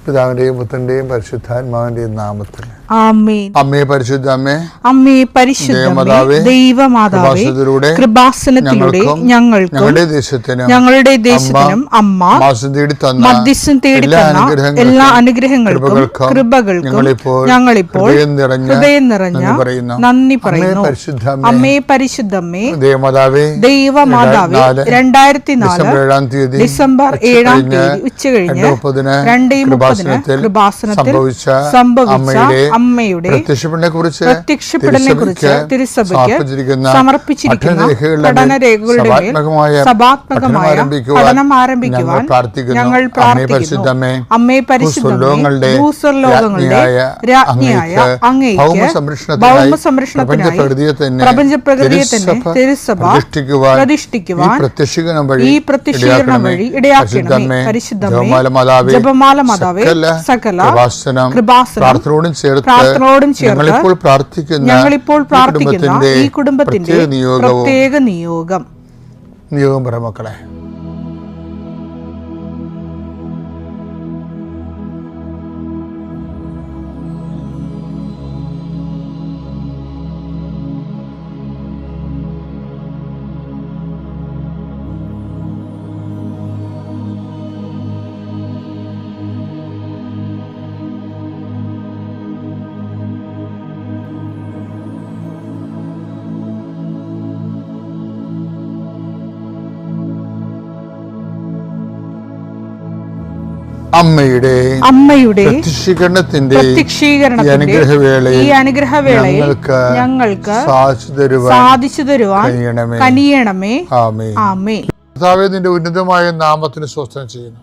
പിതാവിന്റെയും പുത്രന്റെയും പരിശുദ്ധാത്മാവിന്റെയും നാമത്തിൽ ആമേൻ. അമ്മേ പരിശുദ്ധ അമ്മേ, അമ്മേ പരിശുദ്ധ ദൈവമാതാവേ, കൃപാസനത്തിലൂടെ ഞങ്ങൾക്കും ഞങ്ങളുടെ ദേശത്തിനും അമ്മ മധ്യസ്ഥം തേടി തന്ന എല്ലാ അനുഗ്രഹങ്ങൾക്കും കൃപകൾക്കും ഞങ്ങളിപ്പോൾ ഹൃദയം നിറഞ്ഞ നന്ദി പറയുന്നു. അമ്മേ പരിശുദ്ധമ്മേ, ദൈവമാതാവേ, 2004 ഡിസംബർ 7 ഉച്ചകഴിഞ്ഞ് 2:30 കൃപാസനത്തിൽ സംഭവിച്ച അമ്മയുടെ പ്രത്യക്ഷപ്പെടലിനെ കുറിച്ച് തിരുസഭയ്ക്ക് സമർപ്പിച്ചിരിക്കുന്ന പഠനരേഖകളുടെ മേൽ സഭാത്മകമായ പഠനം ആരംഭിക്കുവാൻ ഞങ്ങൾ പ്രാർത്ഥിക്കുന്നു. അമ്മേ പരിശുദ്ധമേ, ഭൂസ്വർലോകങ്ങളുടെ രാജ്ഞിയായ അങ്ങേയ്ക്ക് ഭൗമസംരക്ഷണത്തിനായി പ്രപഞ്ചപ്രകൃതിയെ തന്നെ തിരുസഭ പ്രതിഷ്ഠിക്കുവാൻ ഈ പ്രത്യക്ഷീകരണം വഴി ഇടയാക്കണമേ. പരിശുദ്ധമേ, ജപമാല മാതാവേ, സകല കൃപാസനം പ്രാർത്ഥനയോടും ചേർത്ത് ഞങ്ങളിപ്പോൾ പ്രാർത്ഥിക്കുന്ന ഈ കുടുംബത്തിന്റെ പ്രത്യേക നിയോഗം പറ മക്കളെ. അമ്മയുടെ പ്രത്യക്ഷീകരണത്തിന്റെ ഈ അനുഗ്രഹവേളയിൽ ഞങ്ങൾക്ക് സാധിച്ചു തരുവാൻ കനിയണമേ. ആമേൻ. കർത്താവേ, നിന്റെ ഉന്നതമായ നാമത്തിന് സ്തോത്രം ചെയ്യുന്നു.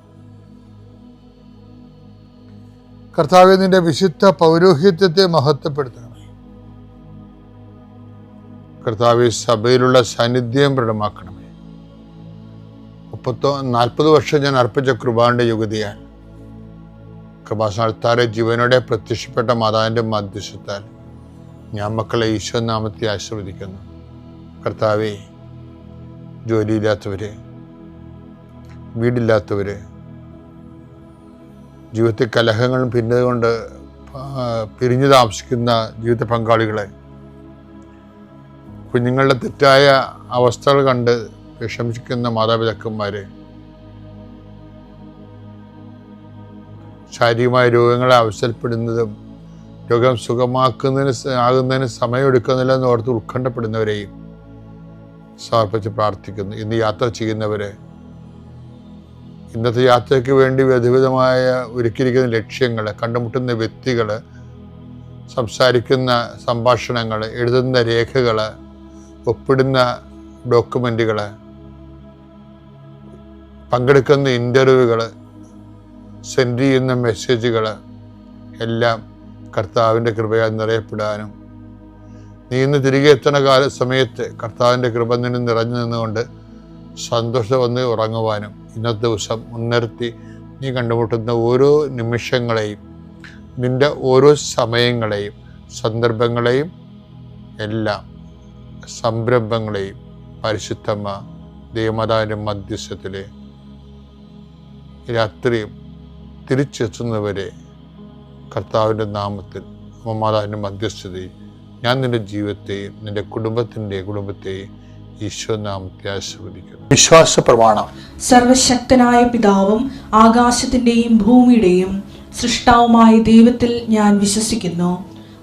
കർത്താവേ, നിന്റെ വിശുദ്ധ പൗരോഹിത്യത്തെ മഹത്വപ്പെടുത്തണമേ. കർത്താവേ, സഭയിലുള്ള സാന്നിധ്യം പ്രകടമാക്കണമേ. 40 വർഷം ഞാൻ അർപ്പിച്ച കൃപാന്റെ യുഗതിയാൽ കൃപാസനത്താരെ ജീവനോടെ പ്രത്യക്ഷപ്പെട്ട മാതാവിൻ്റെ മധ്യസ്ഥത്താൽ ഞാൻ മക്കളെ ഈശോ നാമത്തെ ആശീർവദിക്കുന്നു. കർത്താവേ, ജോലിയില്ലാത്തവര്, വീടില്ലാത്തവര്, ജീവിതത്തിൽ കലഹങ്ങളും ഭിന്നതകൊണ്ട് പിരിഞ്ഞു താമസിക്കുന്ന ജീവിത പങ്കാളികളെ, കുഞ്ഞുങ്ങളുടെ തെറ്റായ അവസ്ഥകൾ കണ്ട് വിഷമിക്കുന്ന മാതാപിതാക്കന്മാരെ, ശാരീരികമായ രോഗങ്ങളെ അവസരപ്പെടുന്നതും രോഗം ആകുന്നതിന് സമയമെടുക്കുന്നില്ല എന്ന് ഓർത്ത് ഉത്കണ്ഠപ്പെടുന്നവരെയും സമർപ്പിച്ച് പ്രാർത്ഥിക്കുന്നു. ഇന്ന് യാത്ര ചെയ്യുന്നവരെ, ഇന്നത്തെ യാത്രയ്ക്ക് വേണ്ടി വിധവിധമായ ഒരുക്കിയിരിക്കുന്ന ലക്ഷ്യങ്ങൾ, കണ്ടുമുട്ടുന്ന വ്യക്തികൾ, സംസാരിക്കുന്ന സംഭാഷണങ്ങൾ, എഴുതുന്ന രേഖകൾ, ഒപ്പിടുന്ന ഡോക്യുമെൻറ്റുകൾ, പങ്കെടുക്കുന്ന ഇൻ്റർവ്യൂകൾ, സെൻഡ് ചെയ്യുന്ന മെസ്സേജുകൾ എല്ലാം കർത്താവിൻ്റെ കൃപയാൽ നിറയപ്പെടാനും നീ ഇന്ന് തിരികെ എത്തുന്ന സമയത്ത് കർത്താവിൻ്റെ കൃപ നിന്നും നിറഞ്ഞു നിന്നുകൊണ്ട് സന്തോഷം വന്ന് ഉറങ്ങുവാനും ഇന്നത്തെ ദിവസം മുൻനിർത്തി നീ കണ്ടുമുട്ടുന്ന ഓരോ നിമിഷങ്ങളെയും, നിൻ്റെ ഓരോ സമയങ്ങളെയും, സന്ദർഭങ്ങളെയും, എല്ലാ സംരംഭങ്ങളെയും പരിശുദ്ധമ്മ ദൈവമാതാവിൻ്റെ മധ്യസ്ഥത്തിലെ രാത്രിയും തിരിച്ചെത്തുന്നവരെ കർത്താവിൻ്റെ നാമത്തിൽ മാതാവിൻ്റെ മധ്യസ്ഥതയും ഞാൻ നിന്റെ ജീവിതത്തെയും നിന്റെ കുടുംബത്തെയും ഈശോ നാമത്തെ ആശീർവദിക്കുന്നു. വിശ്വാസ പ്രമാണം. സർവശക്തനായ പിതാവും ആകാശത്തിന്റെയും ഭൂമിയുടെയും സൃഷ്ടാവുമായ ദൈവത്തിൽ ഞാൻ വിശ്വസിക്കുന്നു.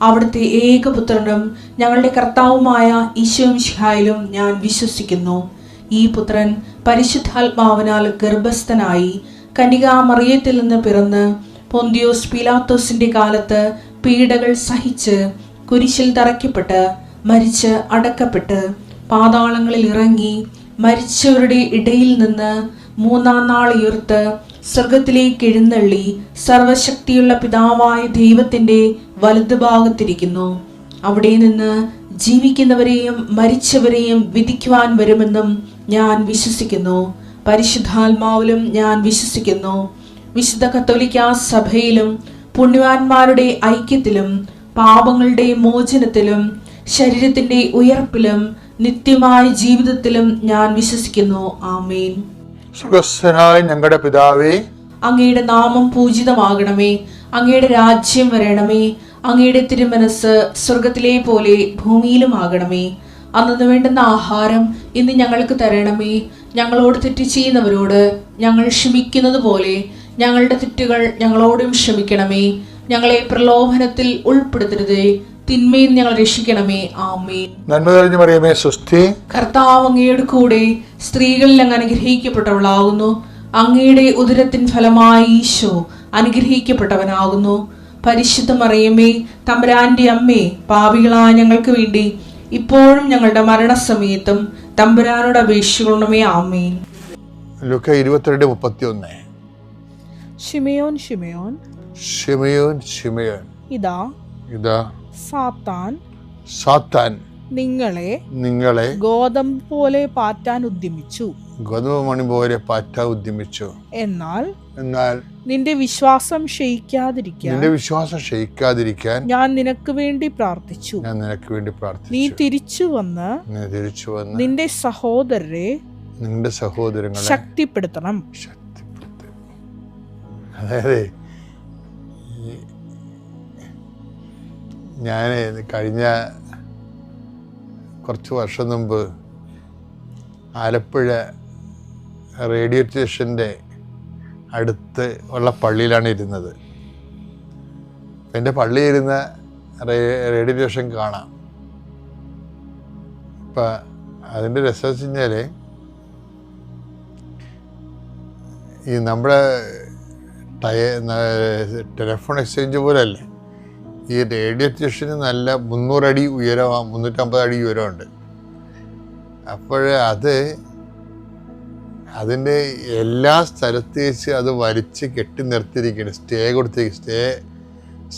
അവിടുത്തെ ഏകപുത്രനും ഞങ്ങളുടെ കർത്താവുമായ ഈശോ മിശിഹായിലും ഞാൻ വിശ്വസിക്കുന്നു. ഈ പുത്രൻ പരിശുദ്ധാത്മാവിനാൽ ഗർഭസ്ഥനായി കന്യകാമറിയത്തിൽ നിന്ന് പിറന്ന് പൊന്തിയോസ് പീലാത്തോസിന്റെ കാലത്ത് പീഡകൾ സഹിച്ച് കുരിശിൽ തറയ്ക്കപ്പെട്ട് മരിച്ച് അടക്കപ്പെട്ട് പാതാളങ്ങളിൽ ഇറങ്ങി മരിച്ചവരുടെ ഇടയിൽ നിന്ന് 3-ാം നാൾ ഉയർത്ത് സ്വർഗത്തിലേക്ക് എഴുന്നള്ളി സർവശക്തിയുള്ള പിതാവായ ദൈവത്തിന്റെ വലതുഭാഗത്തിരിക്കുന്നു. അവിടെ നിന്ന് ജീവിക്കുന്നവരെയും മരിച്ചവരെയും വിധിക്കുവാൻ വരുമെന്നും ഞാൻ വിശ്വസിക്കുന്നു. പരിശുദ്ധാത്മാവിലും ഞാൻ വിശ്വസിക്കുന്നു. വിശുദ്ധ കത്തോലിക്കാ സഭയിലും പുണ്യവാന്മാരുടെ ഐക്യത്തിലും പാപങ്ങളുടെ മോചനത്തിലും ശരീരത്തിന്റെ ഉയർപ്പിലും നിത്യമായ ജീവിതത്തിലും ഞാൻ വിശ്വസിക്കുന്നു. ആമേൻ. സുഖസ്ഥനായ ഞങ്ങളുടെ പിതാവേ, അങ്ങയുടെ നാമം പൂജിതമാകണമേ. അങ്ങയുടെ രാജ്യം വരണമേ. അങ്ങയുടെ തിരുമനസ് സ്വർഗത്തിലെ പോലെ ഭൂമിയിലുമാകണമേ. അന്നു വേണ്ടുന്ന ആഹാരം ഇന്ന് ഞങ്ങൾക്ക് തരണമേ. ഞങ്ങളോട് തെറ്റ് ചെയ്യുന്നവരോട് ഞങ്ങൾ ക്ഷമിക്കുന്നത് പോലെ ഞങ്ങളുടെ തെറ്റുകൾ ഞങ്ങളോടും ക്ഷമിക്കണമേ. ഞങ്ങളെ പ്രലോഭനത്തിൽ ഉൾപ്പെടുത്തരുതേ, തിന്മയിൽ ഞങ്ങൾ രക്ഷിക്കണമേ. ആമേൻ. നന്മ തെളിഞ്ഞു മറിയമേ, സ്വസ്തി. കർത്താവ് അങ്ങയുടെ കൂടെ സ്ത്രീകളിൽ അങ്ങ് അനുഗ്രഹിക്കപ്പെട്ടവളാകുന്നു. അങ്ങയുടെ ഉദരത്തിൻ ഫലമായി ഈശോ അനുഗ്രഹിക്കപ്പെട്ടവനാകുന്നു. പരിശുദ്ധ മറിയമേ, തമ്പുരാന്റെ അമ്മേ, പാപികളായ ഞങ്ങൾക്ക് വേണ്ടി ഇപ്പോഴും ഞങ്ങളുടെ മരണസമയത്തും തമ്പുരാനോട് അപേക്ഷിക്കണമേ. ആമേൻ. ലൂക്ക 22:31. ശിമയോൻ ശിമയോൻ, ശിമയോൻ ശിമയോൻ, ഇതാ ഇതാ സാത്താൻ നിങ്ങളെ ഗോതമ്പ് പോലെ പാറ്റാൻ ഉദ്യമിച്ചു. ഗോതമ്പ് മണി പോലെ പാറ്റാൻ ഉദ്യമിച്ചു. എന്നാൽ നിന്റെ വിശ്വാസം ക്ഷയിക്കാതിരിക്കാൻ ഞാൻ നിനക്ക് വേണ്ടി പ്രാർത്ഥിച്ചു. നീ തിരിച്ചു വന്ന് നിന്റെ സഹോദരരെ ശക്തിപ്പെടുത്തണം. അതായത് ഞാൻ കഴിഞ്ഞ കുറച്ച് വർഷം മുമ്പ് ആലപ്പുഴ റേഡിയോ സ്റ്റേഷൻ്റെ അടുത്ത് ഉള്ള പള്ളിയിലാണ് ഇരുന്നത്. എൻ്റെ പള്ളിയിൽ ഇരുന്ന റേഡിയോ സ്റ്റേഷൻ കാണാം. അപ്പം അതിൻ്റെ രസം വെച്ച് കഴിഞ്ഞാൽ ഈ നമ്മുടെ ടെലിഫോൺ എക്സ്ചേഞ്ച് പോലെയല്ല, ഈ റേഡിയോ സ്റ്റേഷന് നല്ല 300 അടി ഉയരമാണ്, 350 അടി ഉയരമുണ്ട്. അപ്പോൾ അതിൻ്റെ എല്ലാ സ്ഥലത്ത് വെച്ച് അത് വലിച്ച് കെട്ടി നിർത്തിയിരിക്കുകയാണ്, സ്റ്റേ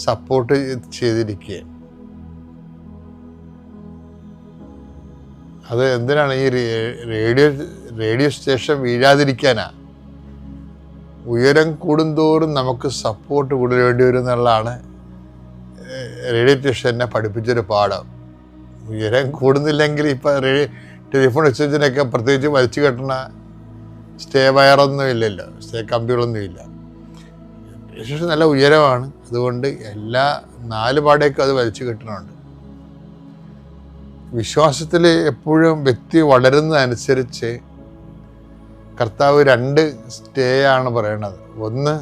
സപ്പോർട്ട് ചെയ്തിരിക്കുക. അത് എന്തിനാണ്? ഈ റേഡിയോ സ്റ്റേഷൻ വീഴാതിരിക്കാനാ. ഉയരം കൂടുന്തോറും നമുക്ക് സപ്പോർട്ട് കൂടുതൽ വരും എന്നുള്ളതാണ് റേഡിയോ സ്റ്റേഷനെ പഠിപ്പിച്ചൊരു പാഠം. ഉയരം കൂടുന്നില്ലെങ്കിൽ ഇപ്പം ടെലിഫോൺ എക്സ്ചേഞ്ചിനൊക്കെ പ്രത്യേകിച്ച് വലിച്ചു കെട്ടണ സ്റ്റേ വയറൊന്നും ഇല്ലല്ലോ, സ്റ്റേ കമ്പികളൊന്നും ഇല്ല. റേഡിയോ സ്റ്റേഷൻ നല്ല ഉയരമാണ്, അതുകൊണ്ട് എല്ലാ 4 പാടേക്കും അത് വലിച്ചു കെട്ടണമുണ്ട്. വിശ്വാസത്തിൽ എപ്പോഴും വ്യക്തി വളരുന്നതനുസരിച്ച് കർത്താവ് 2 സ്റ്റേ ആണ് പറയണത്. ഒന്ന്,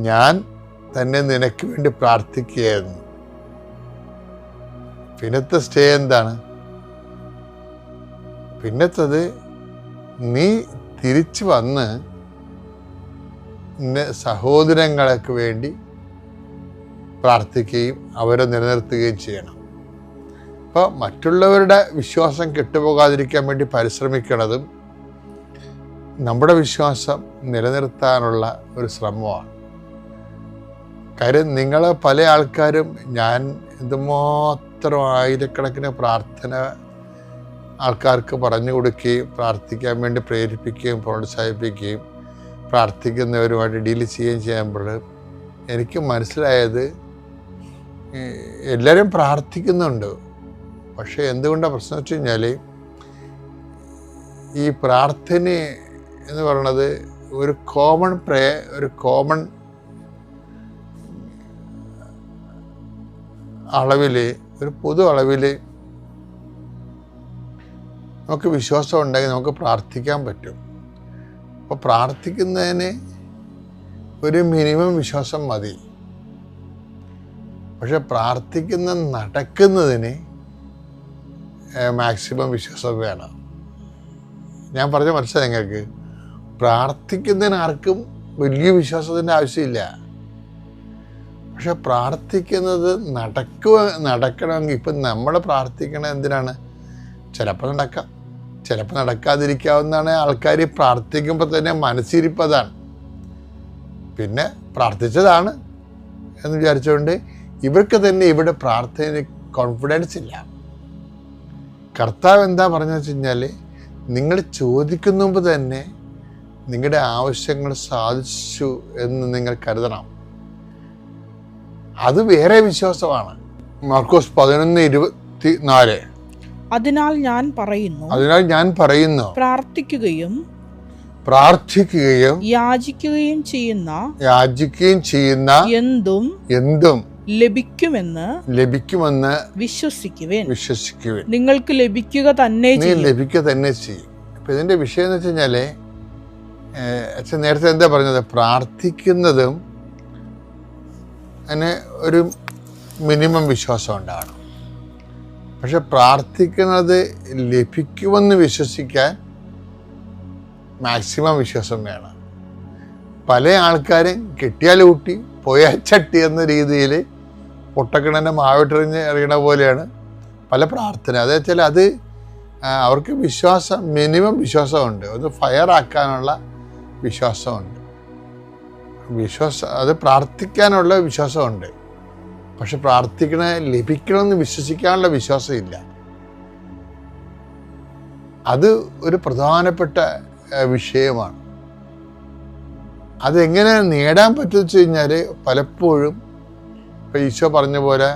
ഞാൻ തന്നെ നിനക്ക് വേണ്ടി പ്രാർത്ഥിക്കുകയായിരുന്നു. പിന്നത്തെ സ്റ്റേ എന്താണ്? പിന്നത്തത്, നീ തിരിച്ചു വന്ന് സഹോദരങ്ങൾക്ക് വേണ്ടി പ്രാർത്ഥിക്കുകയും അവരെ നിലനിർത്തുകയും ചെയ്യണം. അപ്പോൾ മറ്റുള്ളവരുടെ വിശ്വാസം കെട്ടുപോകാതിരിക്കാൻ വേണ്ടി പരിശ്രമിക്കുന്നതും നമ്മുടെ വിശ്വാസം നിലനിർത്താനുള്ള ഒരു ശ്രമമാണ്. കാര്യം നിങ്ങൾ പല ആൾക്കാരും, ഞാൻ എന്തുമാത്രം ആയിരക്കണക്കിന് പ്രാർത്ഥന ആൾക്കാർക്ക് പറഞ്ഞു കൊടുക്കുകയും പ്രാർത്ഥിക്കാൻ വേണ്ടി പ്രേരിപ്പിക്കുകയും പ്രോത്സാഹിപ്പിക്കുകയും പ്രാർത്ഥിക്കുന്നവരുമായിട്ട് ഡീൽ ചെയ്യുമ്പോൾ എനിക്ക് മനസ്സിലായത്, എല്ലാവരും പ്രാർത്ഥിക്കുന്നുണ്ട്, പക്ഷേ എന്തുകൊണ്ടാണ് പ്രശ്നം വെച്ച് കഴിഞ്ഞാൽ ഈ പ്രാർത്ഥന എന്ന് പറയുന്നത് ഒരു കോമൺ അളവിൽ, ഒരു പൊതു അളവിൽ നമുക്ക് വിശ്വാസം ഉണ്ടെങ്കിൽ നമുക്ക് പ്രാർത്ഥിക്കാൻ പറ്റും. അപ്പോൾ പ്രാർത്ഥിക്കുന്നതിന് ഒരു മിനിമം വിശ്വാസം മതി. പക്ഷെ നടക്കുന്നതിന് മാക്സിമം വിശ്വാസം വേണം. ഞാൻ പറഞ്ഞ മനസ്സിലായി നിങ്ങൾക്ക്? പ്രാർത്ഥിക്കുന്നതിന് ആർക്കും വലിയ വിശ്വാസത്തിൻ്റെ ആവശ്യമില്ല. പക്ഷെ പ്രാർത്ഥിക്കുന്നത് നടക്കണമെങ്കിൽ, ഇപ്പം നമ്മൾ പ്രാർത്ഥിക്കണത് എന്തിനാണ്? ചിലപ്പോൾ നടക്കാം, ചിലപ്പോൾ നടക്കാതിരിക്കാവുന്നതാണ്. ആൾക്കാർ പ്രാർത്ഥിക്കുമ്പോൾ തന്നെ മനസ്സിരിപ്പതാണ്, പിന്നെ പ്രാർത്ഥിച്ചതാണ് എന്ന് വിചാരിച്ചുകൊണ്ട് ഇവർക്ക് തന്നെ ഇവിടെ പ്രാർത്ഥനയിൽ കോൺഫിഡൻസ് ഇല്ല. കർത്താവ് എന്താ പറഞ്ഞതെന്ന് വെച്ച് കഴിഞ്ഞാൽ, നിങ്ങൾ ചോദിക്കുന്ന മുമ്പ് തന്നെ നിങ്ങളുടെ ആവശ്യങ്ങൾ സാധിച്ചു എന്ന് നിങ്ങൾ കരുതണം. അത് വേറെ വിശ്വാസമാണ്. മാർക്കോസ് 11:24. അതിനാൽ ഞാൻ പറയുന്നു, പ്രാർത്ഥിക്കുകയും യാചിക്കുകയും ചെയ്യുന്ന എന്തും ലഭിക്കുമെന്ന് വിശ്വസിക്കുവിൻ. നിങ്ങൾക്ക് ലഭിക്കുക തന്നെ ചെയ്യും. അപ്പൊ ഇതിന്റെ വിഷയം എന്ന് വെച്ച് കഴിഞ്ഞാല് അച്ഛൻ നേരത്തെ എന്താ പറഞ്ഞത്, പ്രാർത്ഥിക്കുന്നതും അതിന് ഒരു മിനിമം വിശ്വാസം ഉണ്ടാകണം. പക്ഷെ പ്രാർത്ഥിക്കുന്നത് ലഭിക്കുമെന്ന് വിശ്വസിക്കാൻ മാക്സിമം വിശ്വാസം വേണം. പല ആൾക്കാരും കിട്ടിയാൽ ഊട്ടി പോയാൽ ചട്ടി എന്ന രീതിയിൽ പൊട്ടക്കിണൻ്റെ മാവിട്ടെറിഞ്ഞ് എറിയണ പോലെയാണ് പല പ്രാർത്ഥന. അത് വെച്ചാൽ അത് അവർക്ക് മിനിമം വിശ്വാസമുണ്ട്, ഒന്ന് ഫയർ ആക്കാനുള്ള വിശ്വാസമുണ്ട്, അത് പ്രാർത്ഥിക്കാനുള്ള വിശ്വാസമുണ്ട്. പക്ഷെ ലഭിക്കണമെന്ന് വിശ്വസിക്കാനുള്ള വിശ്വാസമില്ല. അത് ഒരു പ്രധാനപ്പെട്ട വിഷയമാണ്. അതെങ്ങനെ നേടാൻ പറ്റുമെന്ന് വെച്ച് കഴിഞ്ഞാൽ പലപ്പോഴും ഇപ്പം ഈശോ പറഞ്ഞ പോലെ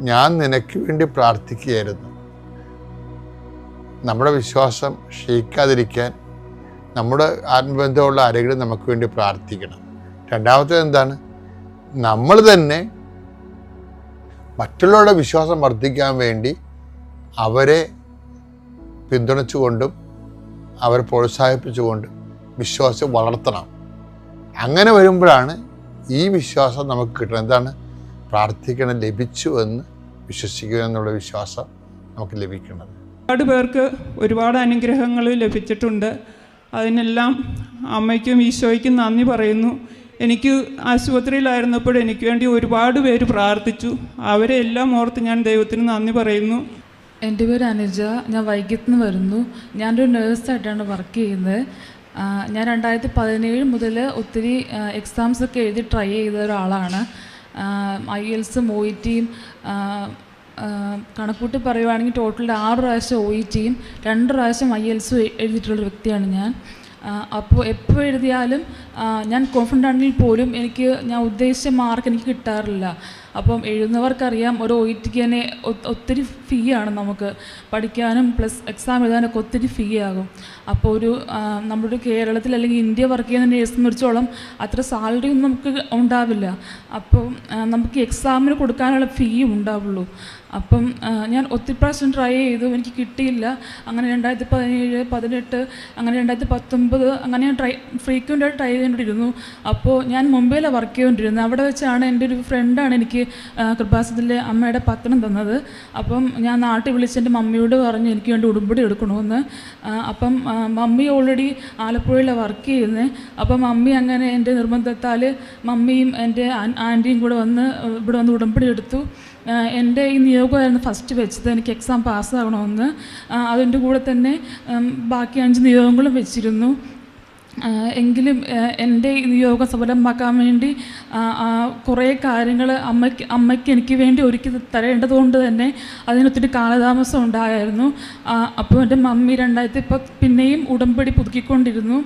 ഞാൻ നിനക്ക് വേണ്ടി പ്രാർത്ഥിക്കുകയായിരുന്നു. നമ്മുടെ വിശ്വാസം ക്ഷയിക്കാതിരിക്കാൻ നമ്മുടെ ആത്മബന്ധമുള്ള ആരെങ്കിലും നമുക്ക് വേണ്ടി പ്രാർത്ഥിക്കണം. രണ്ടാമത്തേത് എന്താണ്, നമ്മൾ തന്നെ മറ്റുള്ളവരുടെ വിശ്വാസം വർദ്ധിക്കാൻ വേണ്ടി അവരെ പിന്തുണച്ചുകൊണ്ടും അവരെ പ്രോത്സാഹിപ്പിച്ചുകൊണ്ടും വിശ്വാസം വളർത്തണം. അങ്ങനെ വരുമ്പോഴാണ് ഈ വിശ്വാസം നമുക്ക് കിട്ടുന്നത്. എന്താണ്, പ്രാർത്ഥിക്കണം ലഭിച്ചു എന്ന് വിശ്വസിക്കുക എന്നുള്ള വിശ്വാസം നമുക്ക് ലഭിക്കുന്നത്. ഒരുപാട് പേർക്ക് ഒരുപാട് അനുഗ്രഹങ്ങൾ ലഭിച്ചിട്ടുണ്ട്. അതിനെല്ലാം അമ്മയ്ക്കും ഈശോയ്ക്കും നന്ദി പറയുന്നു. എനിക്ക് ആശുപത്രിയിലായിരുന്നപ്പോൾ എനിക്ക് വേണ്ടി ഒരുപാട് പേര് പ്രാർത്ഥിച്ചു. അവരെ എല്ലാം ഓർത്ത് ഞാൻ ദൈവത്തിന് നന്ദി പറയുന്നു. എൻ്റെ പേര് അനുജ, ഞാൻ വൈക്കത്ത് നിന്ന് വരുന്നു. ഞാനൊരു നേഴ്സായിട്ടാണ് വർക്ക് ചെയ്യുന്നത്. ഞാൻ 2017 മുതൽ ഒത്തിരി എക്സാംസൊക്കെ എഴുതി ട്രൈ ചെയ്ത ഒരാളാണ്. IELTS-ഉം OET-യും കണക്കൂട്ടി പറയുവാണെങ്കിൽ ടോട്ടൽ 6 പ്രാവശ്യം OET-യും 2 പ്രാവശ്യം IELTS-ഉം എഴുതിയിട്ടുള്ളൊരു വ്യക്തിയാണ് ഞാൻ. അപ്പോൾ എപ്പോൾ എഴുതിയാലും ഞാൻ കോൺഫിഡൻ്റ് ആണെങ്കിൽ പോലും ഞാൻ ഉദ്ദേശിച്ച മാർക്ക് എനിക്ക് കിട്ടാറില്ല. അപ്പം എഴുതുന്നവർക്കറിയാം, ഒരു OET-ക്ക് തന്നെ ഒത്തിരി ഫീ ആണ് നമുക്ക് പഠിക്കാനും പ്ലസ് എക്സാം എഴുതാനൊക്കെ ഒത്തിരി ഫീ ആകും. അപ്പോൾ നമ്മുടെ കേരളത്തിൽ അല്ലെങ്കിൽ ഇന്ത്യ വർക്ക് ചെയ്യുന്ന നേഴ്സിനെ സംബന്ധിച്ചോളം അത്ര സാലറി ഒന്നും നമുക്ക് ഉണ്ടാവില്ല. അപ്പോൾ നമുക്ക് എക്സാമിന് കൊടുക്കാനുള്ള ഫീ ഉണ്ടാവുള്ളൂ. അപ്പം ഞാൻ ഒത്തിരി പ്രാവശ്യം ട്രൈ ചെയ്തു, എനിക്ക് കിട്ടിയില്ല. അങ്ങനെ 2017, 2018, അങ്ങനെ 2019 അങ്ങനെ ഞാൻ ഫ്രീക്വൻ്റായിട്ട് ട്രൈ ചെയ്തുകൊണ്ടിരുന്നു. അപ്പോൾ ഞാൻ മുംബൈയിലാണ് വർക്ക് ചെയ്തുകൊണ്ടിരുന്നത്. അവിടെ വെച്ചാണ് എൻ്റെ ഒരു ഫ്രണ്ടാണ് എനിക്ക് കൃപാസനത്തിലെ അമ്മയുടെ പത്രം തന്നത്. അപ്പം ഞാൻ നാട്ടിൽ വിളിച്ച് എൻ്റെ മമ്മിയോട് പറഞ്ഞു എനിക്ക് വേണ്ടി ഉടുമ്പടി എടുക്കണമെന്ന്. അപ്പം മമ്മി ഓൾറെഡി ആലപ്പുഴയിലാണ് വർക്ക് ചെയ്യുന്നത്. അപ്പം മമ്മി അങ്ങനെ എൻ്റെ നിർബന്ധത്താൽ മമ്മിയും എൻ്റെ ആൻറ്റിയും കൂടെ ഇവിടെ വന്ന് ഉടമ്പടി എടുത്തു. എൻ്റെ ഈ നിയോഗമായിരുന്നു ഫസ്റ്റ് വെച്ചത്, എനിക്ക് എക്സാം പാസ്സാകണമെന്ന്. അതിൻ്റെ കൂടെ തന്നെ ബാക്കി 5 നിയോഗങ്ങളും വെച്ചിരുന്നു. എങ്കിലും എൻ്റെ ഈ നിയോഗം സഫലമാക്കാൻ വേണ്ടി കുറേ കാര്യങ്ങൾ അമ്മയ്ക്ക് എനിക്ക് വേണ്ടി ഒരുക്കി തരേണ്ടതുകൊണ്ട് തന്നെ അതിനൊത്തിരി കാലതാമസം ഉണ്ടായിരുന്നു. അപ്പോൾ എൻ്റെ മമ്മി 2010 പിന്നെയും ഉടമ്പടി പുതുക്കിക്കൊണ്ടിരുന്നു.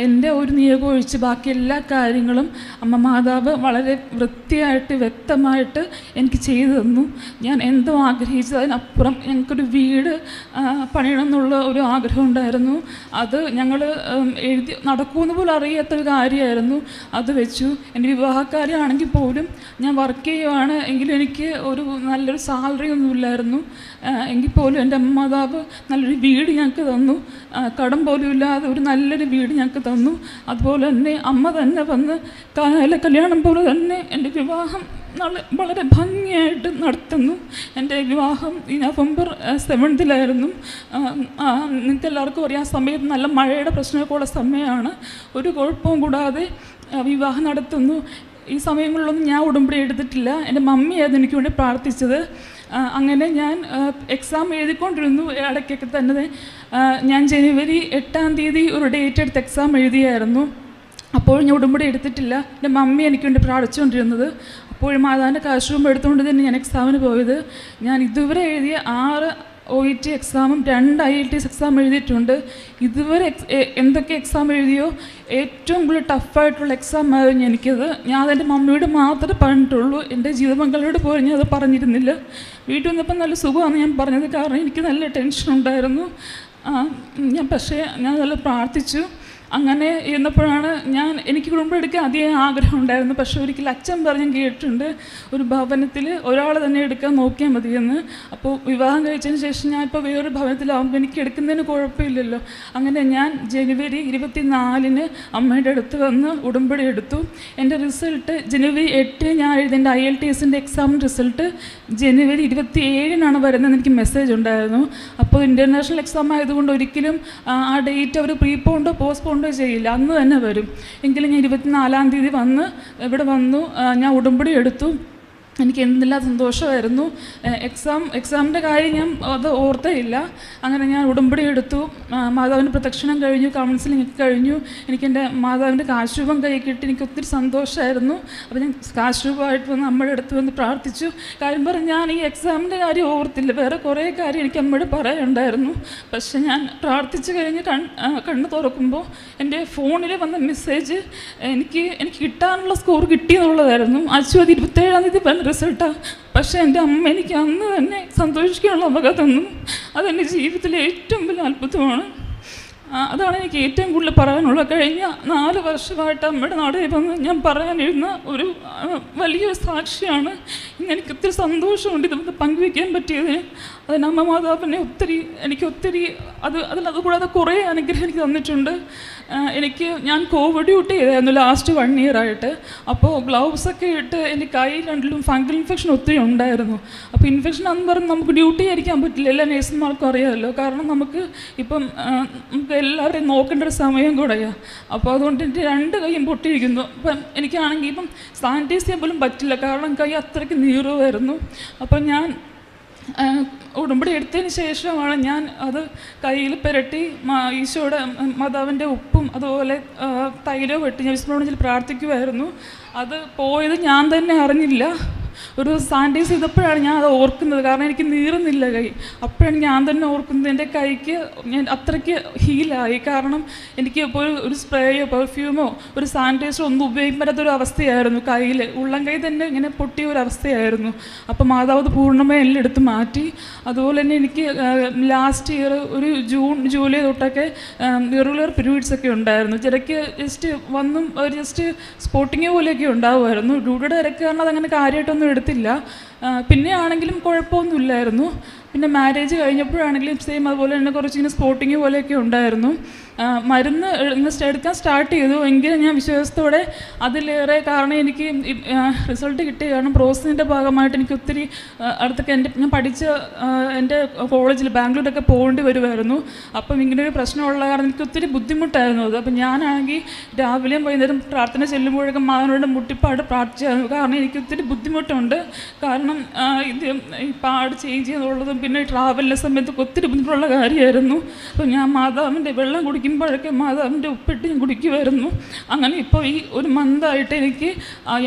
എൻ്റെ ഒരു നിയോഗം ഒഴിച്ച് ബാക്കി എല്ലാ കാര്യങ്ങളും അമ്മ മാതാവ് വളരെ വൃത്തിയായിട്ട് വ്യക്തമായിട്ട് എനിക്ക് ചെയ്തു തന്നു. ഞാൻ എന്തോ ആഗ്രഹിച്ചതിനപ്പുറം ഞങ്ങൾക്കൊരു വീട് പണിയണം എന്നുള്ള ഒരു ആഗ്രഹം ഉണ്ടായിരുന്നു. അത് ഞങ്ങൾ എഴുതി നടക്കുമെന്ന് പോലും അറിയാത്തൊരു കാര്യമായിരുന്നു. അത് വെച്ചു. എൻ്റെ വിവാഹക്കാരാണെങ്കിൽ പോലും ഞാൻ വർക്ക് ചെയ്യുവാണ് എങ്കിലും എനിക്ക് നല്ലൊരു സാലറി ഒന്നുമില്ലായിരുന്നു. എങ്കിൽ പോലും എൻ്റെ അമ്മ മാതാവ് നല്ലൊരു വീട് ഞങ്ങൾക്ക് തന്നു. കടം പോലും ഇല്ലാതെ ഒരു നല്ലൊരു വീട് ഞങ്ങൾക്ക് തന്നു. അതുപോലെ തന്നെ അമ്മ തന്നെ വന്ന് കല്യാണം പോലെ തന്നെ എൻ്റെ വിവാഹം വളരെ ഭംഗിയായിട്ട് നടത്തുന്നു. എൻ്റെ വിവാഹം ഈ November 7th നിങ്ങൾക്ക് എല്ലാവർക്കും അറിയാം, സമയത്ത് നല്ല മഴയുടെ പ്രശ്നമൊക്കെ ഉള്ള സമയമാണ്. ഒരു കുഴപ്പവും കൂടാതെ വിവാഹം നടത്തുന്നു. ഈ സമയങ്ങളിലൊന്നും ഞാൻ ഉടമ്പടി എടുത്തിട്ടില്ല. എൻ്റെ മമ്മിയായിരുന്നു എനിക്ക് വേണ്ടി പ്രാർത്ഥിച്ചത്. അങ്ങനെ ഞാൻ എക്സാം എഴുതിക്കൊണ്ടിരുന്നു. ഇടയ്ക്കൊക്കെ തന്നെ ഞാൻ January 8 ഒരു ഡേറ്റ് എടുത്ത് എക്സാം എഴുതിയായിരുന്നു. അപ്പോൾ ഞാൻ ഉടമ്പടി എടുത്തിട്ടില്ല. എൻ്റെ മമ്മി എനിക്ക് വേണ്ടി പ്രാർത്ഥിച്ചുകൊണ്ടിരുന്നത്. അപ്പോൾ മാതാവിൻ്റെ കാശും എടുത്തുകൊണ്ട് തന്നെ ഞാൻ എക്സാമിന് പോയത്. ഞാൻ ഇതുവരെ എഴുതിയ 6 OET എക്സാമും 2 IELTS എക്സാം എഴുതിയിട്ടുണ്ട്. ഇതുവരെ എന്തൊക്കെ എക്സാം എഴുതിയോ ഏറ്റവും കൂടുതൽ ടഫായിട്ടുള്ള എക്സാം ആയിരുന്നു എനിക്കത്. ഞാൻ അതെൻ്റെ മമ്മിയോട് മാത്രമേ പറഞ്ഞിട്ടുള്ളൂ. എൻ്റെ ജീവിതപങ്കാളിയോട് പോലും ഞാൻ അത് പറഞ്ഞിരുന്നില്ല. വീട്ടിൽ വന്നപ്പോൾ നല്ല സുഖമാണ് ഞാൻ പറഞ്ഞത്. കാരണം എനിക്ക് നല്ല ടെൻഷൻ ഉണ്ടായിരുന്നു. പക്ഷേ ഞാൻ നല്ല പ്രാർത്ഥിച്ചു. അങ്ങനെ ഇരുന്നപ്പോഴാണ് എനിക്ക് കുടുംബം എടുക്കാൻ അധികം ആഗ്രഹം ഉണ്ടായിരുന്നു. പക്ഷേ ഒരിക്കൽ അച്ഛൻ പറഞ്ഞ് കേട്ടിട്ടുണ്ട്, ഒരു ഭവനത്തിൽ ഒരാൾ തന്നെ എടുക്കാൻ നോക്കിയാൽ മതിയെന്ന്. അപ്പോൾ വിവാഹം കഴിച്ചതിന് ശേഷം ഞാനിപ്പോൾ വേറൊരു ഭവനത്തിലാവുമ്പോൾ എനിക്ക് എടുക്കുന്നതിന് കുഴപ്പമില്ലല്ലോ. അങ്ങനെ ഞാൻ ജനുവരി 24 അമ്മയുടെ അടുത്ത് വന്ന് ഉടമ്പടി എടുത്തു. എൻ്റെ റിസൾട്ട് ജനുവരി 8 ഞാൻ എഴുതിൻ്റെ IELTS എക്സാം റിസൾട്ട് ജനുവരി 27 വരുന്നതെന്ന് എനിക്ക് മെസ്സേജ് ഉണ്ടായിരുന്നു. അപ്പോൾ ഇൻ്റർനാഷണൽ എക്സാം ആയതുകൊണ്ട് ഒരിക്കലും ആ ഡേറ്റ് അവർ പ്രീപോണ്ടോ പോസ്റ്റ്പോണ്ടോ ചെയ്യില്ല, അന്ന് തന്നെ വരും. എങ്കിലും ഞാൻ 24 വന്ന് ഇവിടെ വന്നു, ഞാൻ ഉടമ്പടി എടുത്തു. എനിക്ക് എന്തെല്ലാം സന്തോഷമായിരുന്നു. എക്സാമിൻ്റെ കാര്യം ഞാൻ അത് ഓർത്തേ ഇല്ല. അങ്ങനെ ഞാൻ ഉടമ്പടി എടുത്തു. മാതാവിൻ്റെ പ്രദക്ഷിണം കഴിഞ്ഞു, കൗൺസിലിംഗ് ഒക്കെ കഴിഞ്ഞു. എനിക്കെൻ്റെ മാതാവിൻ്റെ കാശുരൂപം കൈ കിട്ടി. എനിക്ക് ഒത്തിരി സന്തോഷമായിരുന്നു. അപ്പോൾ ഞാൻ കാശുരൂപമായിട്ട് വന്ന് അമ്മയുടെ അടുത്ത് വന്ന് പ്രാർത്ഥിച്ചു. കാര്യം പറഞ്ഞ് ഞാൻ ഈ എക്സാമിൻ്റെ കാര്യം ഓർത്തില്ല, വേറെ കുറേ കാര്യം എനിക്ക് അമ്മയോട് പറയാനുണ്ടായിരുന്നു. പക്ഷെ ഞാൻ പ്രാർത്ഥിച്ചു കഴിഞ്ഞ് കണ്ണ് തുറക്കുമ്പോൾ എൻ്റെ ഫോണിൽ വന്ന മെസ്സേജ് എനിക്ക് കിട്ടാനുള്ള സ്കോർ കിട്ടിയെന്നുള്ളതായിരുന്നു. ആഴ്ച 27 റിസൾട്ടാണ്. പക്ഷേ എൻ്റെ അമ്മ എനിക്ക് അന്ന് തന്നെ സന്തോഷിക്കാനുള്ള വക തന്നു. അതെൻ്റെ ജീവിതത്തിലെ ഏറ്റവും വലിയ അത്ഭുതമാണ്. അതാണ് എനിക്ക് ഏറ്റവും കൂടുതൽ പറയാനുള്ളത്. കഴിഞ്ഞ 4 വർഷമായിട്ട് അമ്മയുടെ നാടിൽ വന്ന് ഞാൻ പറയാനിരുന്ന ഒരു വലിയൊരു സാക്ഷിയാണ്. ഇന്ന് എനിക്ക് ഒത്തിരി സന്തോഷമുണ്ട് ഇത് പങ്കുവയ്ക്കാൻ പറ്റിയതിന്. അതിന് അമ്മ മാതാവിനെ എനിക്ക് ഒത്തിരി അതുകൂടാതെ കുറേ അനുഗ്രഹം എനിക്ക് തന്നിട്ടുണ്ട്. ഞാൻ കോവിഡ് ഡ്യൂട്ടി ചെയ്തായിരുന്നു ലാസ്റ്റ് 1 year ആയിട്ട്. അപ്പോൾ ഗ്ലൗസൊക്കെ ഇട്ട് എൻ്റെ കൈ രണ്ടിലും ഫംഗൽ ഇൻഫെക്ഷൻ ഒത്തിരി ഉണ്ടായിരുന്നു. അപ്പോൾ ഇൻഫെക്ഷൻ എന്ന് പറഞ്ഞ് നമുക്ക് ഡ്യൂട്ടി ആയിരിക്കാൻ പറ്റില്ല, എല്ലാ നേഴ്സുമാർക്കും അറിയാമല്ലോ. കാരണം നമുക്ക് എല്ലാവരെയും നോക്കേണ്ട ഒരു സമയം കൂടെയാണ്. അപ്പോൾ അതുകൊണ്ട് എൻ്റെ 2 കൈയും പൊട്ടിയിരിക്കുന്നു. അപ്പം എനിക്കാണെങ്കിൽ സാനിറ്റൈസ് ചെയ്യാൻ പോലും പറ്റില്ല, കാരണം കൈ അത്രയ്ക്ക് നീറുമായിരുന്നു. അപ്പം ഞാൻ ഉടമ്പടി എടുത്തതിന് ശേഷമാണ് ഞാൻ അത് കയ്യിൽ പുരട്ടി ഈശോയുടെ മാതാവിൻ്റെ ഉപ്പും അതുപോലെ തൈലവും ഇട്ട് ഞാൻ വിസ്മരണത്തിൽ പ്രാർത്ഥിക്കുമായിരുന്നു. അത് പോയത് ഞാൻ തന്നെ അറിഞ്ഞില്ല. ഒരു സാനിറ്റൈസ് ചെയ്തപ്പോഴാണ് ഞാൻ അത് ഓർക്കുന്നത്, കാരണം എനിക്ക് നീറുന്നില്ല കൈ. അപ്പോഴാണ് ഞാൻ തന്നെ ഓർക്കുന്നത് എൻ്റെ കൈക്ക് ഞാൻ അത്രയ്ക്ക് ഹീലായി. കാരണം എനിക്ക് ഇപ്പോൾ ഒരു സ്പ്രേയോ പെർഫ്യൂമോ ഒരു സാനിറ്റൈസറോ ഒന്നും ഉപയോഗിക്കാൻ പറ്റാത്തൊരു അവസ്ഥയായിരുന്നു. കയ്യിൽ ഉള്ളം കൈ തന്നെ ഇങ്ങനെ പൊട്ടിയ ഒരു അവസ്ഥയായിരുന്നു. അപ്പോൾ മാതാവ് അത് പൂർണ്ണമായി എല്ലാം എടുത്ത് മാറ്റി. അതുപോലെ തന്നെ എനിക്ക് ലാസ്റ്റ് ഇയർ ഒരു ജൂലൈ തൊട്ടൊക്കെ ഇറഗുലർ പീരീഡ്സ് ഒക്കെ ഉണ്ടായിരുന്നു. ചിലക്ക് ജസ്റ്റ് വന്നും ജസ്റ്റ് സ്പോട്ടിങ് പോലെയൊക്കെ ഉണ്ടാവുമായിരുന്നു. ഡ്യൂട്ടിയുടെ ഇടയ്ക്ക് കാരണം അതങ്ങനെ കാര്യമായിട്ടൊന്നും എടുത്തില്ല. പിന്നെ ആണെങ്കിലും കുഴപ്പമൊന്നുമില്ലായിരുന്നു. പിന്നെ മാരേജ് കഴിഞ്ഞപ്പോഴാണെങ്കിലും സെയിം അതുപോലെ തന്നെ കുറച്ചിങ്ങനെ സ്പോട്ടിങ് പോലെയൊക്കെ ഉണ്ടായിരുന്നു. മരുന്ന് എടുക്കാൻ സ്റ്റാർട്ട് ചെയ്തു. എങ്കിലും ഞാൻ വിശ്വാസത്തോടെ അതിലേറെ, കാരണം എനിക്ക് റിസൾട്ട് കിട്ടിയ കാരണം പ്രോസസ്സിൻ്റെ ഭാഗമായിട്ട് എനിക്ക് ഒത്തിരി അടുത്തൊക്കെ ഞാൻ പഠിച്ച എൻ്റെ കോളേജിൽ ബാംഗ്ലൂരൊക്കെ പോകേണ്ടി വരുമായിരുന്നു. അപ്പം ഇങ്ങനൊരു പ്രശ്നമുള്ള കാരണം എനിക്ക് ഒത്തിരി ബുദ്ധിമുട്ടായിരുന്നു അത്. അപ്പം ഞാനാണെങ്കിൽ രാവിലെയും വൈകുന്നേരം പ്രാർത്ഥന ചെല്ലുമ്പോഴൊക്കെ മാതാവിനോട് മുട്ടിപ്പാട് പ്രാർത്ഥിച്ചായിരുന്നു. കാരണം എനിക്ക് ഒത്തിരി ബുദ്ധിമുട്ടുണ്ട്. കാരണം ഇത് ഈ പാട് ചേഞ്ച് ചെയ്യുന്നുള്ളതും പിന്നെ ട്രാവലിൻ്റെ സമയത്തൊക്കെ ഒത്തിരി ബുദ്ധിമുട്ടുള്ള കാര്യമായിരുന്നു. അപ്പോൾ ഞാൻ മാതാവിൻ്റെ വെള്ളം കുടിക്കുമ്പോഴൊക്കെ മാതാവിൻ്റെ ഉപ്പിട്ട് ഞാൻ കുടിക്കുമായിരുന്നു. അങ്ങനെ ഇപ്പോൾ ഈ ഒരു മന്തായിട്ട് എനിക്ക്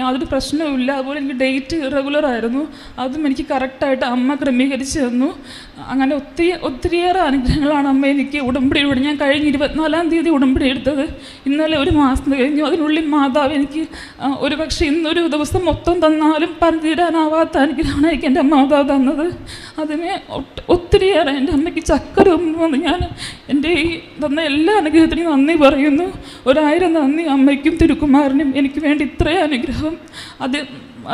യാതൊരു പ്രശ്നവുമില്ല. അതുപോലെ എനിക്ക് ഡേറ്റ് ഇറഗുലറായിരുന്നു, അതും എനിക്ക് കറക്റ്റായിട്ട് അമ്മ ക്രമീകരിച്ച് തന്നു. അങ്ങനെ ഒത്തിരിയേറെ അനുഗ്രഹങ്ങളാണ് അമ്മ എനിക്ക് ഉടമ്പടിയിലൂടെ. ഞാൻ കഴിഞ്ഞ 24 ഉടമ്പടി എടുത്തത്. ഇന്നലെ 1 മാസം കഴിഞ്ഞു. അതിനുള്ളിൽ മാതാവ് എനിക്ക് ഒരു പക്ഷേ ഇന്നൊരു ദിവസം മൊത്തം തന്നാലും പറഞ്ഞുതരാനാവാത്ത അനുഗ്രഹമാണ് എനിക്ക് എൻ്റെ മാതാവ് തന്നത്. അതിന് ഒത്തിരിയേറെ എൻ്റെ അമ്മയ്ക്ക് ചക്കര വന്ന് ഞാൻ എൻ്റെ ഈ തന്ന എല്ലാ അനുഗ്രഹത്തിനും നന്ദി പറയുന്നു. 1000 നന്ദി അമ്മയ്ക്കും തിരുക്കുമാരനും എനിക്ക് വേണ്ടി ഇത്രയും അനുഗ്രഹം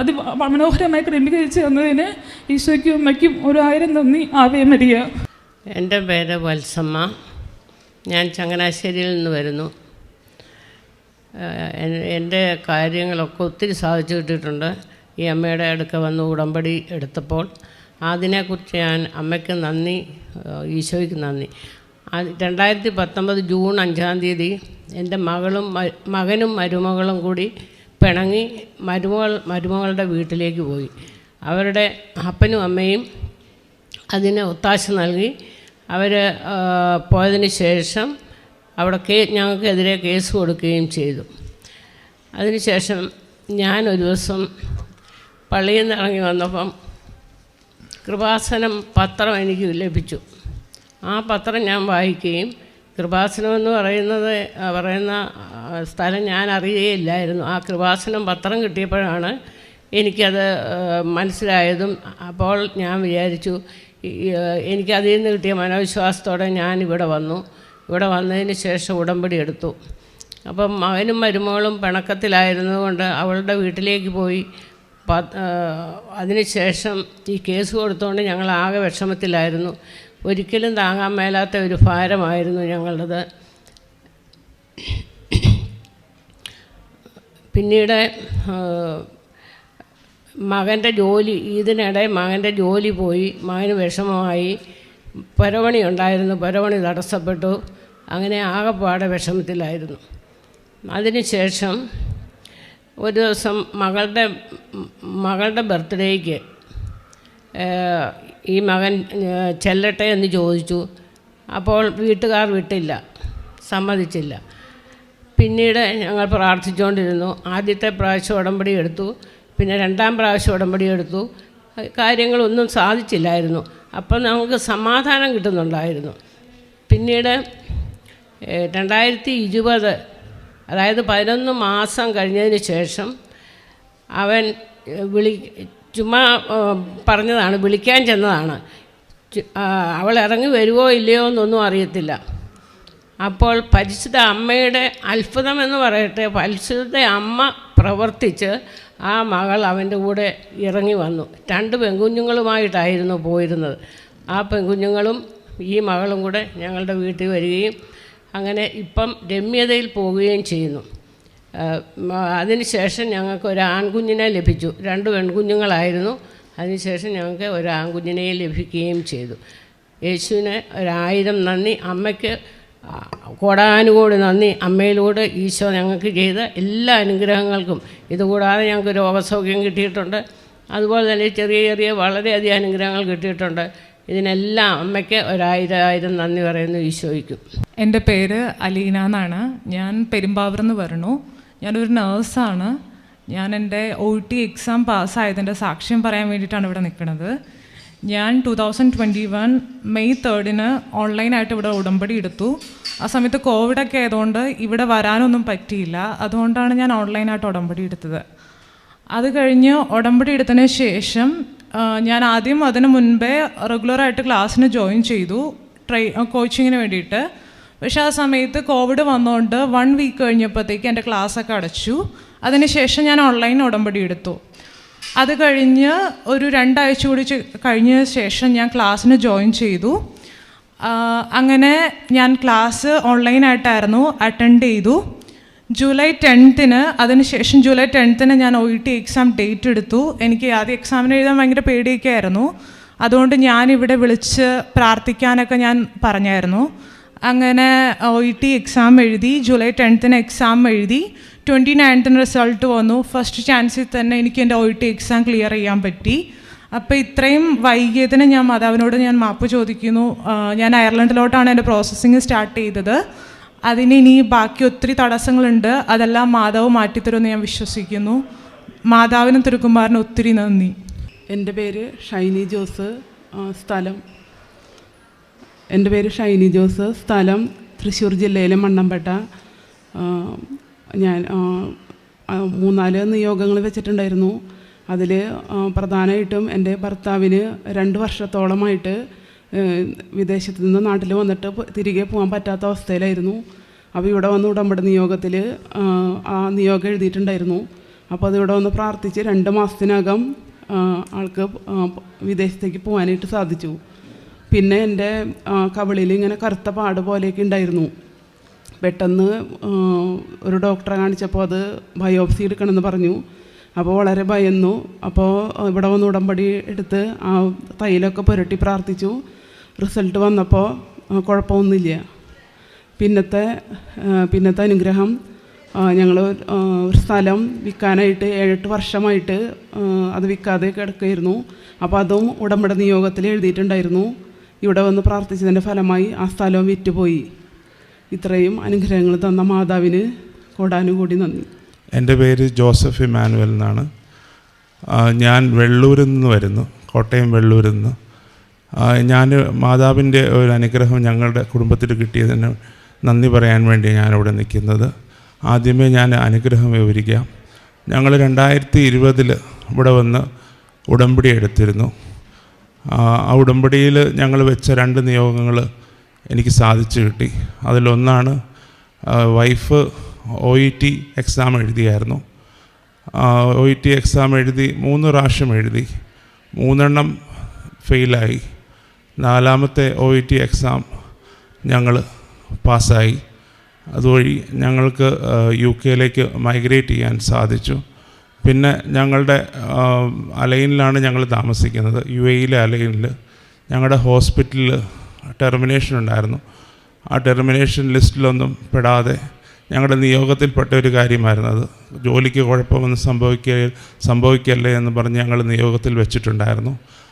അത് മനോഹരമായി ക്രമീകരിച്ച് തന്നതിന് ഈശോയ്ക്കും അമ്മയ്ക്കും 1000 നന്ദി. Ave Maria. എൻ്റെ പേര് വത്സമ്മ. ഞാൻ ചങ്ങനാശ്ശേരിയിൽ നിന്ന് വരുന്നു. എൻ്റെ കാര്യങ്ങളൊക്കെ ഒത്തിരി സാധിച്ചു കിട്ടിയിട്ടുണ്ട്. ഈ അമ്മയുടെ അടുക്ക വന്ന് ഉടമ്പടി എടുത്തപ്പോൾ അതിനെക്കുറിച്ച് ഞാൻ അമ്മയ്ക്ക് നന്ദി, ഈശോയ്ക്ക് നന്ദി. 2019 ജൂൺ 5 എൻ്റെ മകനും മരുമകളും കൂടി പിണങ്ങി മരുമകളുടെ വീട്ടിലേക്ക് പോയി. അവരുടെ അപ്പനും അമ്മയും അതിന് ഒത്താശ നൽകി. അവർ പോയതിന് ശേഷം അവിടെ ഞങ്ങൾക്കെതിരെ കേസ് കൊടുക്കുകയും ചെയ്തു. അതിനുശേഷം ഞാനൊരു ദിവസം പള്ളിയിൽ നിന്ന് ഇറങ്ങി വന്നപ്പം കൃപാസനം പത്രം എനിക്ക് ലഭിച്ചു. ആ പത്രം ഞാൻ വായിക്കുകയും, കൃപാസനം എന്ന് പറയുന്ന സ്ഥലം ഞാൻ അറിയുകയില്ലായിരുന്നു. ആ കൃപാസനം പത്രം കിട്ടിയപ്പോഴാണ് എനിക്കത് മനസ്സിലായതും. അപ്പോൾ ഞാൻ വിചാരിച്ചു, എനിക്കതിൽ നിന്ന് കിട്ടിയ മനോവിശ്വാസത്തോടെ ഞാനിവിടെ വന്നു. ഇവിടെ വന്നതിന് ശേഷം ഉടമ്പടി എടുത്തു. അപ്പം മകനും മരുമകളും പിണക്കത്തിലായിരുന്നതുകൊണ്ട് അവളുടെ വീട്ടിലേക്ക് പോയി. അതിനുശേഷം ഈ കേസ് കൊടുത്തുകൊണ്ട് ഞങ്ങൾ ആകെ വിഷമത്തിലായിരുന്നു. ഒരിക്കലും താങ്ങാൻ മേലാത്ത ഒരു ഭാരമായിരുന്നു ഞങ്ങളുടേത്. പിന്നീട് മകൻ്റെ ജോലി, ഇതിനിടെ മകൻ്റെ ജോലി പോയി, മകന് വിഷമമായി. പുരവണി ഉണ്ടായിരുന്നു, പുരവണി തടസ്സപ്പെട്ടു. അങ്ങനെ ആകെപ്പാടെ വിഷമത്തിലായിരുന്നു. അതിനുശേഷം ഒരു ദിവസം മകളുടെ ബർത്ത്ഡേക്ക് ഈ മകൻ ചെല്ലട്ടെ എന്ന് ചോദിച്ചു. അപ്പോൾ വീട്ടുകാർ വിട്ടില്ല, സമ്മതിച്ചില്ല. പിന്നീട് ഞങ്ങൾ പ്രാർത്ഥിച്ചുകൊണ്ടിരുന്നു. ആദ്യത്തെ പ്രാവശ്യം ഉടമ്പടി എടുത്തു, പിന്നെ രണ്ടാം പ്രാവശ്യം ഉടമ്പടി എടുത്തു. കാര്യങ്ങളൊന്നും സാധിച്ചില്ലായിരുന്നു. അപ്പം നമുക്ക് സമാധാനം കിട്ടുന്നുണ്ടായിരുന്നു. പിന്നീട് 2020, അതായത് 11 മാസം കഴിഞ്ഞതിന് ശേഷം അവൻ ചുമ്മാ പറഞ്ഞതാണ്, വിളിക്കാൻ ചെന്നതാണ്. അവൾ ഇറങ്ങി വരുമോ ഇല്ലയോ എന്നൊന്നും അറിയത്തില്ല. അപ്പോൾ പരിശുദ്ധ അമ്മയുടെ അത്ഭുതം എന്ന് പറയട്ടെ, പരിശുദ്ധ അമ്മ പ്രവർത്തിച്ച് ആ മകൾ അവൻ്റെ കൂടെ ഇറങ്ങി വന്നു. 2 പെൺകുഞ്ഞുങ്ങളുമായിട്ടായിരുന്നു പോയിരുന്നത്. ആ പെൺകുഞ്ഞുങ്ങളും ഈ മകളും കൂടെ ഞങ്ങളുടെ വീട്ടിൽ വരികയും അങ്ങനെ ഇപ്പം രമ്യതയിൽ പോവുകയും ചെയ്യുന്നു. അതിനുശേഷം ഞങ്ങൾക്ക് ഒരു ആൺകുഞ്ഞിനെ ലഭിച്ചു. 2 പെൺകുഞ്ഞുങ്ങളായിരുന്നു. അതിനുശേഷം ഞങ്ങൾക്ക് ഒരു ആൺകുഞ്ഞിനെ ലഭിക്കുകയും ചെയ്തു. യേശുവിന് 1000 നന്ദി. അമ്മയ്ക്ക് കോടാനുകോടി നന്ദി. അമ്മയിലൂടെ ഈശോ ഞങ്ങൾക്ക് ചെയ്ത എല്ലാ അനുഗ്രഹങ്ങൾക്കും. ഇതുകൂടാതെ ഞങ്ങൾക്ക് രോഗസൗഖ്യം കിട്ടിയിട്ടുണ്ട്. അതുപോലെ തന്നെ ചെറിയ ചെറിയ വളരെയധികം അനുഗ്രഹങ്ങൾ കിട്ടിയിട്ടുണ്ട്. ഇതിനെല്ലാം അമ്മയ്ക്ക് 1000 നന്ദി പറയുന്നു ഈശോയ്ക്കും. എൻ്റെ പേര് അലീന എന്നാണ്. ഞാൻ പെരുമ്പാവൂർന്ന് വരണു. ഞാനൊരു നേഴ്സാണ്. ഞാൻ എൻ്റെ OT എക്സാം പാസ്സായതിൻ്റെ സാക്ഷ്യം പറയാൻ വേണ്ടിയിട്ടാണ് ഇവിടെ നിൽക്കുന്നത്. ഞാൻ 2021 മെയ് 3 ഓൺലൈനായിട്ട് ഇവിടെ ഉടമ്പടി എടുത്തു. ആ സമയത്ത് കോവിഡൊക്കെ ആയതുകൊണ്ട് ഇവിടെ വരാനൊന്നും പറ്റിയില്ല. അതുകൊണ്ടാണ് ഞാൻ ഓൺലൈനായിട്ട് ഉടമ്പടി എടുത്തത്. അത് കഴിഞ്ഞ് ഉടമ്പടി എടുത്തതിന് ശേഷം ഞാൻ ആദ്യം അതിന് മുൻപേ റെഗുലറായിട്ട് ക്ലാസ്സിന് ജോയിൻ ചെയ്തു, കോച്ചിങ്ങിന് വേണ്ടിയിട്ട്. പക്ഷേ ആ സമയത്ത് കോവിഡ് വന്നുകൊണ്ട് 1 വീക്ക് കഴിഞ്ഞപ്പോഴത്തേക്ക് എൻ്റെ ക്ലാസ്സൊക്കെ അടച്ചു. അതിനുശേഷം ഞാൻ ഓൺലൈൻ ഉടമ്പടി എടുത്തു. അത് കഴിഞ്ഞ് ഒരു 2 ആഴ്ച കൂടി കഴിഞ്ഞ ശേഷം ഞാൻ ക്ലാസ്സിന് ജോയിൻ ചെയ്തു. അങ്ങനെ ഞാൻ ക്ലാസ് ഓൺലൈനായിട്ടായിരുന്നു അറ്റൻഡ് ചെയ്തു. ജൂലൈ 10 അതിനുശേഷം ജൂലൈ 10 ഞാൻ OET എക്സാം ഡേറ്റ് എടുത്തു. എനിക്ക് ആദ്യം എക്സാമിന് എഴുതാൻ ഭയങ്കര പേടിയൊക്കെ ആയിരുന്നു. അതുകൊണ്ട് ഞാനിവിടെ വിളിച്ച് പ്രാർത്ഥിക്കാനൊക്കെ ഞാൻ പറഞ്ഞായിരുന്നു. അങ്ങനെ OET എക്സാം എഴുതി. ജൂലൈ 10 എക്സാം എഴുതി. 29 റിസൾട്ട് വന്നു. ഫസ്റ്റ് ചാൻസിൽ തന്നെ എനിക്ക് എൻ്റെ OET എക്സാം ക്ലിയർ ചെയ്യാൻ പറ്റി. അപ്പോൾ ഇത്രയും വൈകിയതിന് ഞാൻ മാതാവിനോട് ഞാൻ മാപ്പ് ചോദിക്കുന്നു. ഞാൻ അയർലൻഡിലോട്ടാണ് എൻ്റെ പ്രോസസ്സിങ് സ്റ്റാർട്ട് ചെയ്തത്. അതിന് ഇനി ബാക്കി ഒത്തിരി തടസ്സങ്ങളുണ്ട്. അതെല്ലാം മാതാവ് മാറ്റിത്തരുമെന്ന് ഞാൻ വിശ്വസിക്കുന്നു. മാതാവിനും തിരുക്കുമാരനും ഒത്തിരി നന്ദി. എൻ്റെ പേര് ഷൈനി ജോസ്. സ്ഥലം തൃശ്ശൂർ ജില്ലയിലെ മണ്ണമ്പേട്ട. ഞാൻ 3-4 നിയോഗങ്ങൾ വെച്ചിട്ടുണ്ടായിരുന്നു. അതിൽ പ്രധാനമായിട്ടും എൻ്റെ ഭർത്താവിന് 2 വർഷത്തോളമായിട്ട് വിദേശത്ത് നിന്ന് നാട്ടിൽ വന്നിട്ട് തിരികെ പോകാൻ പറ്റാത്ത അവസ്ഥയിലായിരുന്നു. അപ്പോൾ ഇവിടെ വന്ന് ഉടമ്പടി നിയോഗത്തിൽ ആ നിയോഗം എഴുതിയിട്ടുണ്ടായിരുന്നു. അപ്പോൾ അതിവിടെ വന്ന് പ്രാർത്ഥിച്ച് 2 മാസത്തിനകം ആൾക്ക് വിദേശത്തേക്ക് പോകാനായിട്ട് സാധിച്ചു. പിന്നെ എൻ്റെ കവിളിൽ ഇങ്ങനെ കറുത്ത പാട് പോലെയൊക്കെ ഉണ്ടായിരുന്നു. പെട്ടെന്ന് ഒരു ഡോക്ടറെ കാണിച്ചപ്പോൾ അത് ബയോപ്സി എടുക്കണമെന്ന് പറഞ്ഞു. അപ്പോൾ വളരെ ഭയന്നു. അപ്പോൾ ഇവിടെ വന്ന് ഉടമ്പടി എടുത്ത് ആ തൈലൊക്കെ പുരട്ടി പ്രാർത്ഥിച്ചു. റിസൾട്ട് വന്നപ്പോൾ കുഴപ്പമൊന്നുമില്ല. പിന്നത്തെ അനുഗ്രഹം, ഞങ്ങൾ ഒരു സ്ഥലം വിൽക്കാനായിട്ട് 7-8 വർഷമായിട്ട് അത് വിൽക്കാതെ കിടക്കുകയായിരുന്നു. അപ്പോൾ അതും ഉടമ്പടി നിയോഗത്തിൽ എഴുതിയിട്ടുണ്ടായിരുന്നു. ഇവിടെ വന്ന് പ്രാർത്ഥിച്ചതിൻ്റെ ഫലമായി ആ സ്ഥലവും വിറ്റുപോയി. ഇത്രയും അനുഗ്രഹങ്ങൾ തന്ന മാതാവിന് കോടാനുകൂടി നന്ദി. എൻ്റെ പേര് ജോസഫ് ഇമാനുവൽ എന്നാണ്. ഞാൻ വെള്ളൂരിൽ നിന്ന് വരുന്നു, കോട്ടയം വെള്ളൂരിൽ നിന്ന്. ഞാൻ മാതാവിൻ്റെ ഒരു അനുഗ്രഹം ഞങ്ങളുടെ കുടുംബത്തിൽ കിട്ടിയതിന് നന്ദി പറയാൻ വേണ്ടി ഞാനിവിടെ നിൽക്കുന്നത്. ആദ്യമേ ഞാൻ അനുഗ്രഹം വിവരിക്കാം. ഞങ്ങൾ 2020 ഇവിടെ വന്ന് ഉടമ്പടി എടുത്തിരുന്നു. ആ ഉടമ്പടിയിൽ ഞങ്ങൾ വെച്ച 2 നിയോഗങ്ങൾ എനിക്ക് സാധിച്ചു കിട്ടി. അതിലൊന്നാണ് വൈഫ് OET എക്സാം എഴുതിയായിരുന്നു. OET എക്സാം എഴുതി 3 പ്രാവശ്യം എഴുതി, 3 ഫെയിലായി. 4ാമത്തെ OET എക്സാം ഞങ്ങൾ പാസ്സായി. അതുവഴി ഞങ്ങൾക്ക് UK മൈഗ്രേറ്റ് ചെയ്യാൻ സാധിച്ചു. പിന്നെ ഞങ്ങളുടെ അലൈനിലാണ് ഞങ്ങൾ താമസിക്കുന്നത്, UAE അലൈനിൽ. ഞങ്ങളുടെ ഹോസ്പിറ്റലിൽ ടെർമിനേഷൻ ഉണ്ടായിരുന്നു. ആ ടെർമിനേഷൻ ലിസ്റ്റിലൊന്നും പെടാതെ ഞങ്ങളുടെ നിയോഗത്തിൽപ്പെട്ട ഒരു കാര്യമായിരുന്നു അത്. ജോലിക്ക് കുഴപ്പമൊന്നും സംഭവിക്കല്ലേ എന്ന് പറഞ്ഞ് ഞങ്ങൾ നിയോഗത്തിൽ വെച്ചിട്ടുണ്ടായിരുന്നു.